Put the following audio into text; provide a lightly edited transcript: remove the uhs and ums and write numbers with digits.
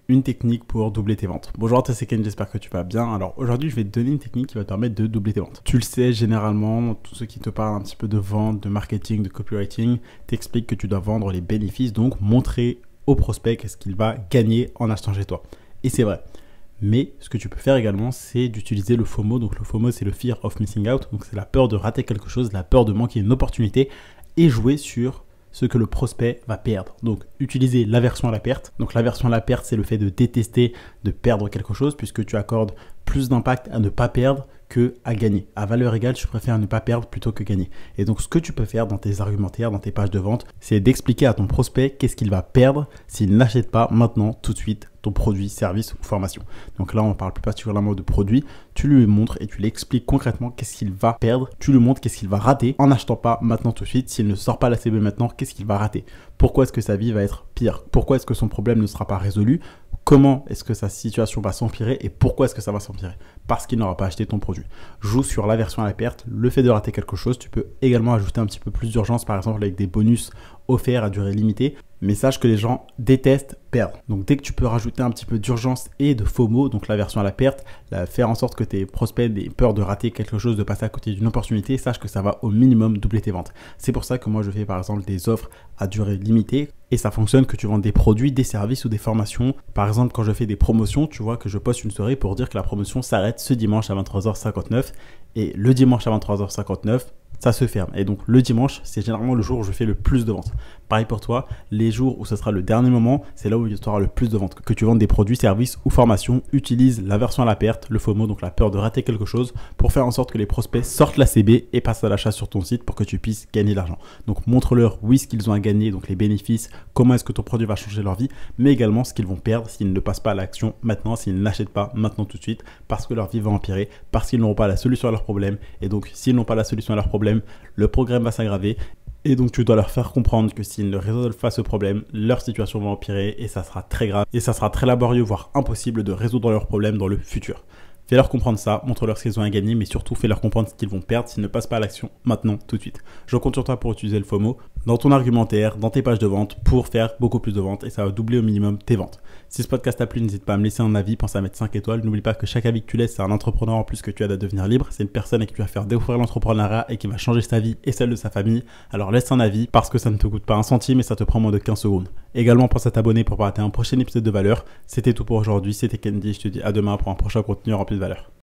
une technique pour doubler tes ventes. Bonjour, c'est Ken, j'espère que tu vas bien. Alors aujourd'hui, je vais te donner une technique qui va te permettre de doubler tes ventes. Tu le sais, généralement, tous ceux qui te parlent un petit peu de vente, de marketing, de copywriting, t'expliquent que tu dois vendre les bénéfices, donc montrer au prospect qu'est-ce qu'il va gagner en achetant chez toi. Et c'est vrai. Mais ce que tu peux faire également, c'est d'utiliser le FOMO. Donc le FOMO, c'est le Fear of Missing Out. Donc c'est la peur de rater quelque chose, la peur de manquer une opportunité et jouer sur ce que le prospect va perdre. Donc, utiliser l'aversion à la perte. Donc, l'aversion à la perte, c'est le fait de détester de perdre quelque chose puisque tu accordes plus d'impact à ne pas perdre que à gagner. À valeur égale, tu préfères ne pas perdre plutôt que gagner. Et donc, ce que tu peux faire dans tes argumentaires, dans tes pages de vente, c'est d'expliquer à ton prospect qu'est-ce qu'il va perdre s'il n'achète pas maintenant, tout de suite, ton produit, service ou formation. Donc là, on parle plus particulièrement de produit. Tu lui montres et tu lui expliques concrètement qu'est-ce qu'il va perdre. Tu lui montres qu'est-ce qu'il va rater en n'achetant pas maintenant tout de suite. S'il ne sort pas la CB maintenant, qu'est-ce qu'il va rater? Pourquoi est-ce que sa vie va être pire? Pourquoi est-ce que son problème ne sera pas résolu? Comment est-ce que sa situation va s'empirer et pourquoi est-ce que ça va s'empirer? Parce qu'il n'aura pas acheté ton produit. Joue sur l'aversion à la perte, le fait de rater quelque chose. Tu peux également ajouter un petit peu plus d'urgence, par exemple avec des bonus offerts à durée limitée. Mais sache que les gens détestent perdre. Donc dès que tu peux rajouter un petit peu d'urgence et de FOMO, donc l'aversion à la perte, faire en sorte que tes prospects aient peur de rater quelque chose, de passer à côté d'une opportunité, sache que ça va au minimum doubler tes ventes. C'est pour ça que moi je fais par exemple des offres à durée limitée et ça fonctionne que tu vends des produits, des services ou des formations. Par exemple, quand je fais des promotions, tu vois que je poste une story pour dire que la promotion s'arrête ce dimanche à 23h59 et le dimanche à 23h59, ça se ferme. Et donc le dimanche, c'est généralement le jour où je fais le plus de ventes. Pareil pour toi, les jours où ce sera le dernier moment, c'est là où tu auras le plus de ventes. Que tu vendes des produits, services ou formations, utilise l'aversion à la perte, le FOMO, donc la peur de rater quelque chose, pour faire en sorte que les prospects sortent la CB et passent à l'achat sur ton site pour que tu puisses gagner de l'argent. Donc montre-leur oui ce qu'ils ont à gagner, donc les bénéfices, comment est-ce que ton produit va changer leur vie, mais également ce qu'ils vont perdre s'ils ne passent pas à l'action maintenant, s'ils n'achètent pas maintenant tout de suite, parce que leur vie va empirer, parce qu'ils n'auront pas la solution à leurs problèmes. Et donc s'ils n'ont pas la solution à leurs problèmes, le problème va s'aggraver. Et donc, tu dois leur faire comprendre que s'ils ne résolvent pas ce problème, leur situation va empirer et ça sera très grave. Et ça sera très laborieux, voire impossible de résoudre leurs problèmes dans le futur. Fais-leur comprendre ça, montre-leur ce qu'ils ont à gagner, mais surtout fais-leur comprendre ce qu'ils vont perdre s'ils ne passent pas à l'action maintenant, tout de suite. Je compte sur toi pour utiliser le FOMO dans ton argumentaire, dans tes pages de vente, pour faire beaucoup plus de ventes et ça va doubler au minimum tes ventes. Si ce podcast t'a plu, n'hésite pas à me laisser un avis, pense à mettre 5 étoiles. N'oublie pas que chaque avis que tu laisses, c'est un entrepreneur en plus que tu aides à devenir libre. C'est une personne à qui tu vas faire découvrir l'entrepreneuriat et qui va changer sa vie et celle de sa famille. Alors laisse un avis parce que ça ne te coûte pas un centime et ça te prend moins de 15 secondes. Également, pense à t'abonner pour pas rater un prochain épisode de valeur. C'était tout pour aujourd'hui, c'était Candy, je te dis à demain pour un prochain contenu rempli de valeur.